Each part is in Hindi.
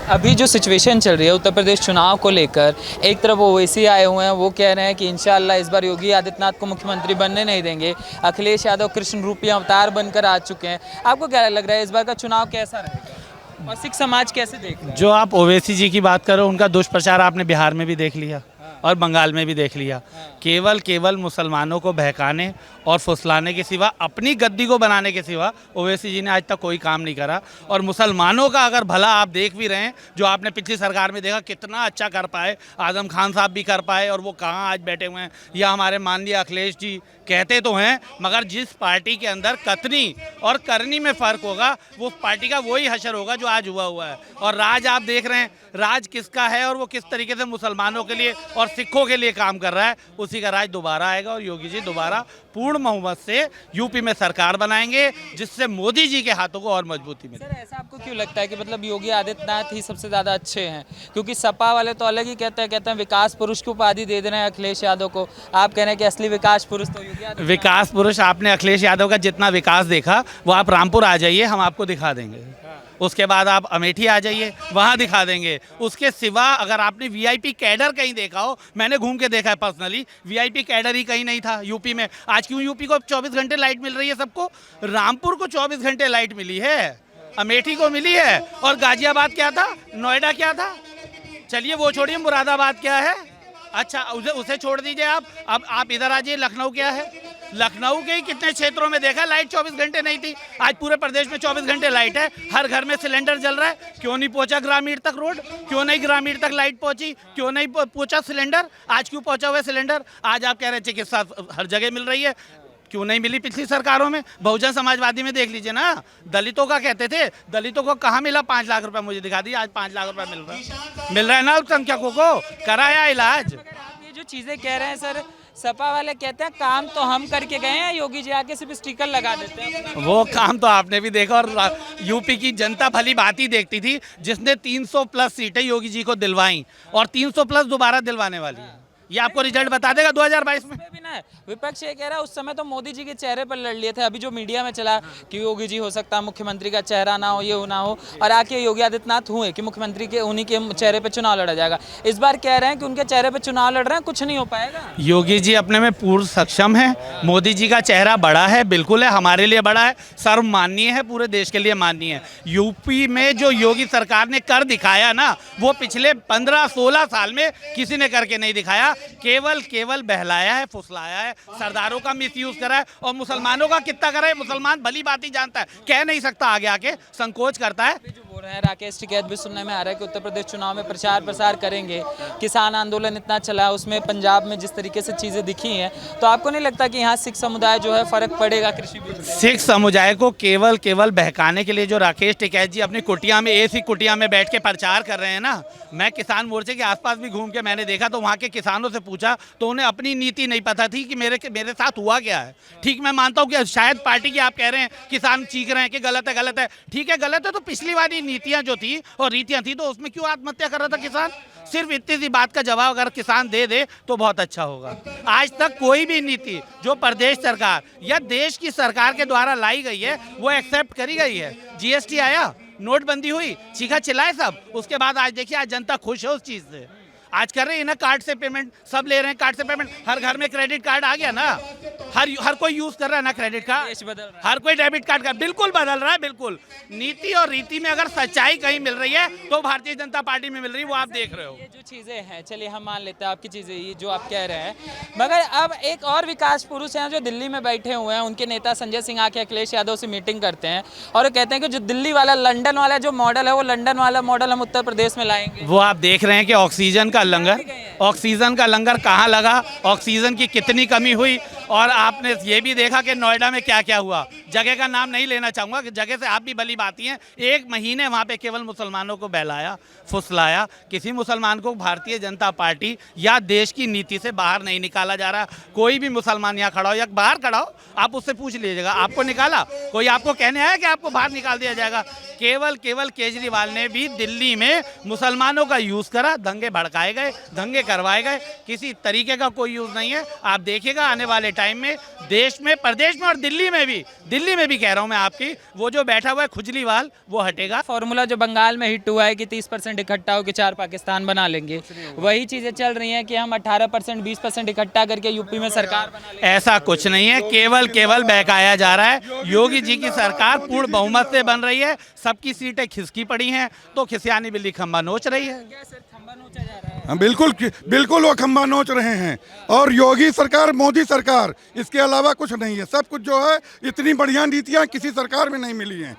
अभी जो सिचुएशन चल रही है उत्तर प्रदेश चुनाव को लेकर, एक तरफ ओवैसी आए हुए हैं, वो कह रहे हैं कि इंशाल्लाह इस बार योगी आदित्यनाथ को मुख्यमंत्री बनने नहीं देंगे। अखिलेश यादव कृष्ण रूपी अवतार बनकर आ चुके हैं। आपको क्या लग रहा है इस बार का चुनाव कैसा रहेगा और सिख समाज कैसे देख रहा है? जो आप ओवैसी जी की बात करो, उनका दुष्प्रचार आपने बिहार में भी देख लिया और बंगाल में भी देख लिया। केवल मुसलमानों को बहकाने और फुसलाने के सिवा, अपनी गद्दी को बनाने के सिवा ओवैसी जी ने आज तक कोई काम नहीं करा। और मुसलमानों का अगर भला आप देख भी रहे हैं, जो आपने पिछली सरकार में देखा कितना अच्छा कर पाए, आजम खान साहब भी कर पाए, और वो कहाँ आज बैठे हुए हैं। या हमारे माननीय अखिलेश जी कहते तो हैं, मगर जिस पार्टी के अंदर कथनी और करनी में फ़र्क होगा, वो पार्टी का वही हशर होगा जो आज हुआ है। और राज आप देख रहे हैं, राज किसका है और वो किस तरीके से मुसलमानों के लिए और सिखों के लिए काम कर रहा है, उसी का राज दोबारा आएगा। और योगी जी दोबारा पूर्ण बहुमत से यूपी में सरकार बनाएंगे, जिससे मोदी जी के हाथों को और मजबूती मिलेगी। सर, ऐसा आपको क्यों लगता है कि मतलब योगी आदित्यनाथ ही सबसे ज़्यादा अच्छे हैं? क्योंकि सपा वाले तो अलग ही कहते हैं विकास पुरुष की उपाधि दे रहे हैं अखिलेश यादव को। आप कह रहे हैं कि असली विकास पुरुष तो योगी आदित्यनाथ। विकास पुरुष आपने अखिलेश यादव का जितना विकास देखा, वो आप रामपुर आ जाइए, हम आपको दिखा देंगे। उसके बाद आप अमेठी आ जाइए, वहाँ दिखा देंगे। उसके सिवा अगर आपने वीआईपी कैडर कहीं देखा हो, मैंने घूम के देखा है पर्सनली, वीआईपी कैडर ही कहीं नहीं था यूपी में। आज क्यों यूपी को 24 घंटे लाइट मिल रही है सबको? रामपुर को 24 घंटे लाइट मिली है, अमेठी को मिली है, और गाजियाबाद क्या था, नोएडा क्या था? चलिए वो छोड़िए, मुरादाबाद क्या है? अच्छा उसे छोड़ दीजिए आप। अब आप इधर आ जाइए, लखनऊ क्या है? लखनऊ के ही कितने क्षेत्रों में देखा लाइट 24 घंटे नहीं थी। आज पूरे प्रदेश में 24 घंटे लाइट है, हर घर में सिलेंडर जल रहा है। क्यों नहीं पहुंचा ग्रामीण तक रोड? क्यों नहीं ग्रामीण तक लाइट पहुंची? क्यों नहीं पहुंचा सिलेंडर? आज क्यों पहुंचा हुआ सिलेंडर? आज आप कह रहे हैं चिकित्सा हर जगह मिल रही है, क्यों नहीं मिली पिछली सरकारों में? बहुजन समाजवादी में देख लीजिए ना, दलितों का कहते थे, दलितों को कहाँ मिला 5 लाख रुपए? मुझे दिखा दिया, आज 5 लाख रुपए मिल रहा है ना अल्पसंख्यकों को, कराया इलाज। ये जो चीज़ें कह रहे हैं सर, सपा वाले कहते हैं काम तो हम करके गए हैं, योगी जी आके सिर्फ स्टिकर लगा देते हैं। वो काम तो आपने भी देखा, और यूपी की जनता भली बात ही देखती थी, जिसने 300 प्लस सीटें योगी जी को दिलवाई, और 300 प्लस दोबारा दिलवाने वाली है। ये आपको रिजल्ट बता देगा 2022 में भी ना। विपक्ष ये कह रहा है उस समय तो मोदी जी के चेहरे पर लड़ लिए थे, अभी जो मीडिया में चला कि योगी जी हो सकता है मुख्यमंत्री का चेहरा ना हो, ये ना हो, और आके योगी आदित्यनाथ हुए कि मुख्यमंत्री के उन्हीं के चेहरे पे चुनाव लड़ा जाएगा। इस बार कह रहे हैं कि उनके चेहरे पे चुनाव लड़ रहे हैं, कुछ नहीं हो पाएगा। योगी जी अपने में पूर्ण सक्षम है। मोदी जी का चेहरा बड़ा है, बिल्कुल है, हमारे लिए बड़ा है, सर्वमान्य है, पूरे देश के लिए माननीय है। यूपी में जो योगी सरकार ने कर दिखाया ना, वो पिछले 15-16 साल में किसी ने करके नहीं दिखाया। केवल बहलाया है, फुसलाया है, सरदारों का मिसयूज करा है, और मुसलमानों का कितना करा है। मुसलमान भली बात ही जानता है, कह नहीं सकता, आगे आके संकोच करता है। जो बोल रहे हैं राकेश टिकैत भी सुनने में आ रहा है कि उत्तर प्रदेश चुनाव में प्रचार प्रसार करेंगे। किसान आंदोलन इतना चला, उसमें पंजाब में जिस तरीके से चीजें दिखी हैं, तो आपको नहीं लगता कि यहाँ सिख समुदाय जो है फर्क पड़ेगा कृषि बिल में? सिख समुदाय को केवल बहकाने के लिए जो राकेश टिकैत जी अपनी कुटिया में, ऐसी कुटिया में बैठ के प्रचार कर रहे हैं ना, मैं किसान मोर्चे के आसपास भी घूम के मैंने देखा, तो वहाँ के किसानों से पूछा तो उन्हें अपनी नीति नहीं पता थी कि मेरे साथ हुआ क्या है। ठीक, मैं मानता हूँ कि शायद पार्टी की आप कह रहे हैं किसान चीख रहे हैं कि गलत है, ठीक है गलत है, तो पिछली वाली नीतियाँ जो थी और रीतियाँ थी, तो उसमें क्यों आत्महत्या कर रहा था किसान? सिर्फ इतनी सी बात का जवाब अगर किसान दे दे तो बहुत अच्छा होगा। आज तक कोई भी नीति जो प्रदेश सरकार या देश की सरकार के द्वारा लाई गई है, वो एक्सेप्ट करी गई है। जीएसटी आया, नोटबंदी हुई, चीखा चिल्लाए सब, उसके बाद आज देखिए आज जनता खुश है उस चीज़ से। आज कर रहे हैं ना कार्ड से पेमेंट, सब ले रहे हैं कार्ड से पेमेंट, हर घर में क्रेडिट कार्ड आ गया ना, हर कोई यूज कर रहा है ना क्रेडिट कार्ड, हर कोई डेबिट कार्ड का बिल्कुल बदल रहा है। बिल्कुल नीति और रीति में अगर सच्चाई कहीं मिल रही है तो भारतीय जनता पार्टी में मिल रही है, वो आप देख रहे हो। ये जो चीजें हैं, चलिए हम मान लेते हैं आपकी चीजें, ये जो आप कह रहे हैं, मगर अब एक और विकास पुरुष हैं जो दिल्ली में बैठे हुए हैं, उनके नेता संजय सिंह आके अखिलेश यादव से मीटिंग करते हैं और कहते हैं कि जो दिल्ली वाला, लंदन वाला जो मॉडल है, वो लंदन वाला मॉडल हम उत्तर प्रदेश में लाएंगे। वो आप देख रहे हैं कि ऑक्सीजन का लंगर कहाँ लगा, ऑक्सीजन की कितनी कमी हुई, और आपने ये भी देखा कि नोएडा में क्या क्या हुआ। जगह का नाम नहीं लेना चाहूँगा कि जगह से आप भी भली बाती हैं, 1 महीने वहाँ पे केवल मुसलमानों को बहलाया, फुसलाया। किसी मुसलमान को भारतीय जनता पार्टी या देश की नीति से बाहर नहीं निकाला जा रहा। कोई भी मुसलमान यहाँ खड़ा हो या बाहर खड़ा हो, आप उससे पूछ लीजिएगा आपको निकाला? कोई आपको कहने आया कि आपको बाहर निकाल दिया जाएगा? केवल केजरीवाल ने भी दिल्ली में मुसलमानों का यूज़ करा, दंगे भड़काए गए, दंगे करवाए गए, किसी तरीके का कोई यूज़ नहीं है। आप देखिएगा आने वाले टाइम में देश में, प्रदेश में और दिल्ली में भी कह रहा हूँ मैं आपकी, वो जो बैठा हुआ है खुजलीवाल वो हटेगा। फॉर्मूला जो बंगाल में हिट हुआ है कि 30% इकट्ठा होकर 4 पाकिस्तान बना लेंगे, वही चीजें चल रही हैं कि हम 18% 20% इकट्ठा करके यूपी में सरकार बना लेंगे। ऐसा कुछ नहीं है, केवल बहकाया जा रहा है। योगी जी की सरकार पूर्ण बहुमत से बन रही है, सबकी सीटें खिसकी पड़ी हैं, तो खिसियानी बिल्ली खंबा नोच रही है। क्या सर खंबा नोचा जा रहा है? हाँ, बिल्कुल वो खंबा नोच रहे हैं। और योगी सरकार, मोदी सरकार, इसके अलावा कुछ नहीं है। सब कुछ जो है, इतनी बढ़िया नीतियाँ किसी सरकार में नहीं मिली हैं।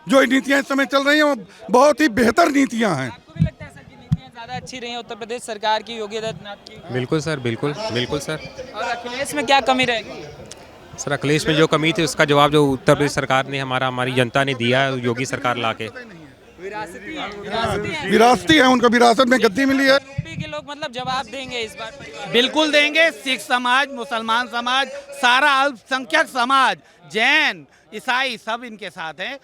जो नीतियाँ इस समय चल रही हैं वो बहुत ही बेहतर नीतियाँ हैं। आपको भी लगता है सर कि नीतियाँ ज़्यादा अच्छी रही हैं उत्तर प्रदेश सरकार की, योगी आदित्यनाथ की? बिल्कुल सर, बिल्कुल सर। और अखिलेश में क्या कमी रहेगी? सर अखिलेश में जो कमी थी उसका जवाब जो उत्तर प्रदेश सरकार ने, हमारी जनता ने दिया है योगी सरकार लाके। विरासती है, उनको विरासत में गद्दी मिली है। यूपी के लोग मतलब जवाब देंगे इस बार परिवार? बिल्कुल देंगे। सिख समाज, मुसलमान समाज, सारा अल्पसंख्यक समाज, जैन, ईसाई सब इनके साथ हैं,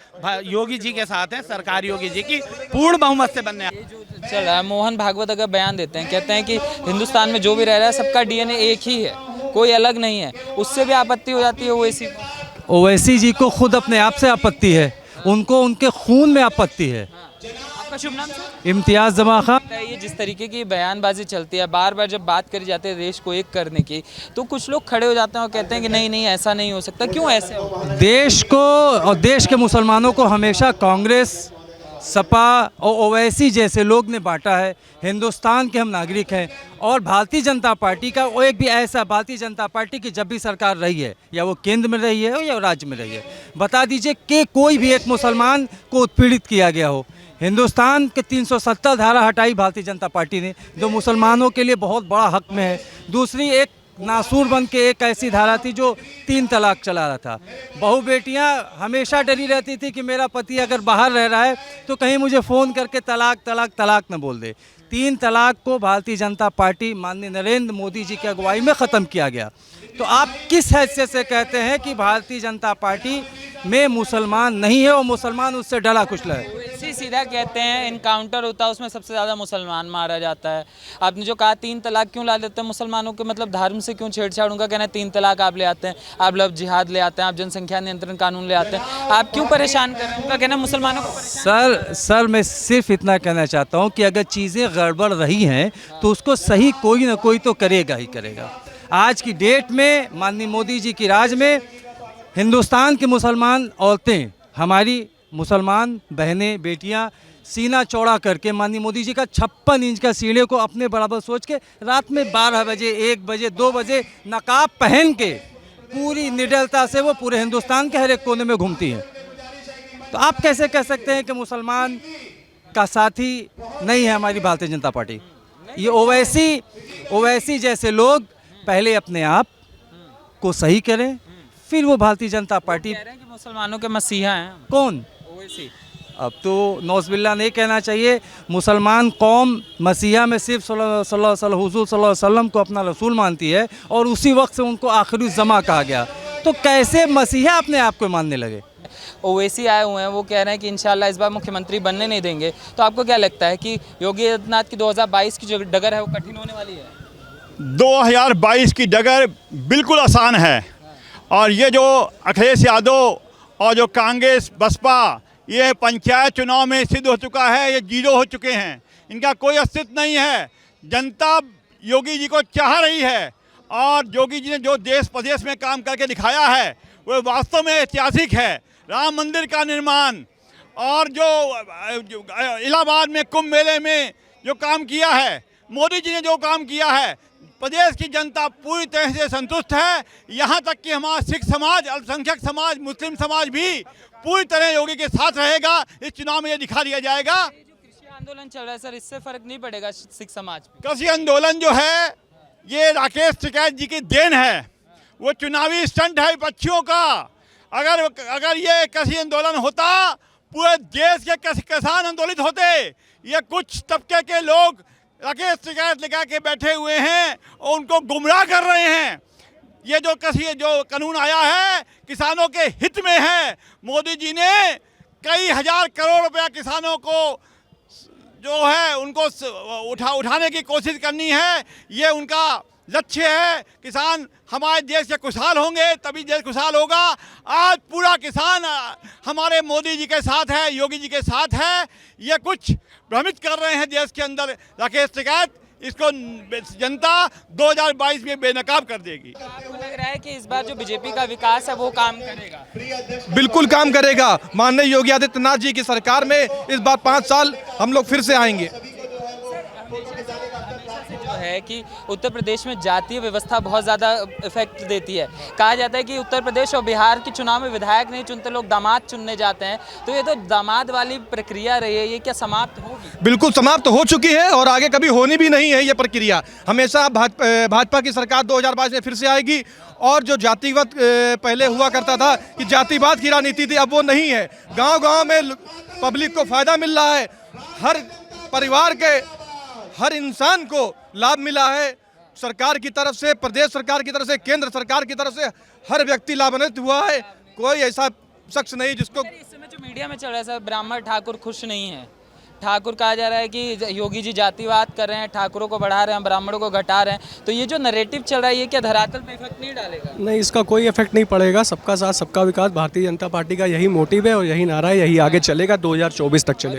योगी जी के साथ हैं। सरकार योगी जी की पूर्ण बहुमत से बनने चल रहा है। मोहन भागवत अगर बयान देते हैं, कहते हैं कि हिंदुस्तान में जो भी रह रहा है सबका डीएनए एक ही है, कोई अलग नहीं है, उससे भी आपत्ति हो जाती है ओवैसी को? ओवैसी जी को खुद अपने आप से आपत्ति है, उनको उनके खून में आपत्ति है। आपका शुभ नाम सर? इम्तियाज़ जमा खां। ये जिस तरीके की बयानबाजी चलती है, बार बार जब बात करी जाती है देश को एक करने की, तो कुछ लोग खड़े हो जाते हैं और कहते हैं कि नहीं ऐसा नहीं हो सकता। क्यों ऐसे हो? देश को और देश के मुसलमानों को हमेशा कांग्रेस, सपा और ओवैसी जैसे लोग ने बांटा है। हिंदुस्तान के हम नागरिक हैं और भारतीय जनता पार्टी का वो एक भी ऐसा, भारतीय जनता पार्टी की जब भी सरकार रही है, या वो केंद्र में रही है या राज्य में रही है, बता दीजिए कि कोई भी एक मुसलमान को उत्पीड़ित किया गया हो। हिंदुस्तान के 370 धारा हटाई भारतीय जनता पार्टी ने, जो मुसलमानों के लिए बहुत बड़ा हक में है। दूसरी एक नासूर बन के एक ऐसी धारा थी जो 3 तलाक चला रहा था। बहू बेटियां हमेशा डरी रहती थी कि मेरा पति अगर बाहर रह रहा है तो कहीं मुझे फ़ोन करके तलाक न बोल दे। 3 तलाक को भारतीय जनता पार्टी, माननीय नरेंद्र मोदी जी की अगुवाई में ख़त्म किया गया। तो आप किस हैसियत से कहते हैं कि भारतीय जनता पार्टी में मुसलमान नहीं है और मुसलमान उससे डरा कुचला है? ओवैसी सीधा कहते हैं इनकाउंटर होता है उसमें सबसे ज़्यादा मुसलमान मारा जाता है। आपने जो कहा 3 तलाक क्यों ला देते हैं मुसलमानों के, मतलब धर्म से क्यों छेड़छाड़? उनका कहना है 3 तलाक आप ले आते हैं, आप लव जिहाद ले आते हैं, आप जनसंख्या नियंत्रण कानून ले आते हैं, आप क्यों परेशान कर रहे हैं? उनका कहना है मुसलमानों को परेशान। सर मैं सिर्फ इतना कहना चाहता हूँ कि अगर चीज़ें गड़बड़ रही हैं तो उसको सही कोई ना कोई तो करेगा ही करेगा। आज की डेट में माननीय मोदी जी की राज में हिंदुस्तान की मुसलमान औरतें, हमारी मुसलमान बहनें, बेटियां सीना चौड़ा करके माननीय मोदी जी का 56 इंच का सीढ़े को अपने बराबर सोच के रात में 12 बजे, 1 बजे, 2 बजे नकाब पहन के पूरी निडरता से वो पूरे हिंदुस्तान के हर एक कोने में घूमती हैं। तो आप कैसे कह सकते हैं कि मुसलमान का साथी नहीं है हमारी भारतीय जनता पार्टी? ये ओवैसी जैसे लोग पहले अपने आप को सही करें, फिर वो भारतीय जनता पार्टी। कह रहे हैं कि मुसलमानों के मसीहा हैं। कौन? ओवैसी। अब तो नौज़बिल्ला नहीं कहना चाहिए। मुसलमान कौम मसीहा में सिर्फ हुज़ूर सल्लल्लाहु अलैहि वसल्लम को अपना रसूल मानती है और उसी वक्त से उनको आखिरी ज़मा कहा गया, तो कैसे मसीहा अपने आप को मानने लगे? ओवैसी आए हुए हैं, वो कह रहे हैं कि इंशाल्लाह इस बार मुख्यमंत्री बनने नहीं देंगे। तो आपको क्या लगता है कि योगी आदित्यनाथ की 2022 की जो डगर है वो कठिन होने वाली है? 2022 की डगर बिल्कुल आसान है। और ये जो अखिलेश यादव और जो कांग्रेस बसपा, ये पंचायत चुनाव में सिद्ध हो चुका है, ये 0 हो चुके हैं, इनका कोई अस्तित्व नहीं है। जनता योगी जी को चाह रही है और योगी जी ने जो देश प्रदेश में काम करके दिखाया है वो वास्तव में ऐतिहासिक है। राम मंदिर का निर्माण और जो इलाहाबाद में कुंभ मेले में जो काम किया है, मोदी जी ने जो काम किया है, प्रदेश की जनता पूरी तरह से संतुष्ट है। यहाँ तक कि हमारा सिख समाज, अल्पसंख्यक समाज, मुस्लिम समाज भी पूरी तरह योगी के साथ रहेगा। इस चुनाव में ये दिखा दिया जाएगा। जो कृषि आंदोलन चल रहा है सर, इससे फर्क नहीं पड़ेगा सिख समाज पे? कृषि आंदोलन जो है ये राकेश टिकैत जी की देन है, वो चुनावी स्टंट है विपक्षियों का। अगर ये कृषि आंदोलन होता, पूरे देश के किसान आंदोलित होते। ये कुछ तबके के लोग राकेश टिकैत लगा के बैठे हुए हैं और उनको गुमराह कर रहे हैं। ये जो कानून आया है किसानों के हित में है। मोदी जी ने कई हजार करोड़ रुपया किसानों को जो है उनको उठाने की कोशिश करनी है। ये उनका लक्ष्य है किसान हमारे देश से खुशहाल होंगे तभी देश खुशहाल होगा। आज पूरा किसान हमारे मोदी जी के साथ है, योगी जी के साथ है। ये कुछ भ्रमित कर रहे हैं देश के अंदर राकेश टिकैत, इसको जनता 2022 में बेनकाब कर देगी। तो आपको लग रहा है कि इस बार जो बीजेपी का विकास है वो काम करेगा? बिल्कुल काम करेगा। माननीय योगी आदित्यनाथ जी की सरकार में इस बार 5 साल हम लोग फिर से आएंगे। जो है कि उत्तर प्रदेश में जातीय व्यवस्था बहुत ज़्यादा इफेक्ट देती है। कहा जाता है कि उत्तर प्रदेश और बिहार के चुनाव में विधायक नहीं चुनते, लोग दामाद चुनने जाते हैं। तो ये तो दामाद वाली प्रक्रिया रही है, ये क्या समाप्त होगी? बिल्कुल समाप्त हो चुकी है और आगे कभी होनी भी नहीं है ये प्रक्रिया। हमेशा भाजपा की सरकार 2022 में फिर से आएगी। और जो जातिगत पहले हुआ करता था कि जातिवाद की राजनीति थी, अब वो नहीं है। गांव-गांव में पब्लिक को फायदा मिल रहा है, हर परिवार के हर इंसान को लाभ मिला है। सरकार की तरफ से, प्रदेश सरकार की तरफ से, केंद्र सरकार की तरफ से हर व्यक्ति लाभान्वित हुआ है। कोई ऐसा शख्स नहीं जिसको इस समय जो मीडिया में चल रहा है सर, ब्राह्मण ठाकुर खुश नहीं है। ठाकुर कहा जा रहा है कि योगी जी जातिवाद कर रहे हैं, ठाकुरों को बढ़ा रहे हैं, ब्राह्मणों को घटा रहे हैं। तो ये जो नैरेटिव चल रहा है ये क्या धरातल पे इफेक्ट नहीं डालेगा? नहीं, इसका कोई इफेक्ट नहीं पड़ेगा। सबका साथ सबका विकास भारतीय जनता पार्टी का यही मोटिव है और यही नारा है, यही आगे चलेगा, 2024 तक चलेगा।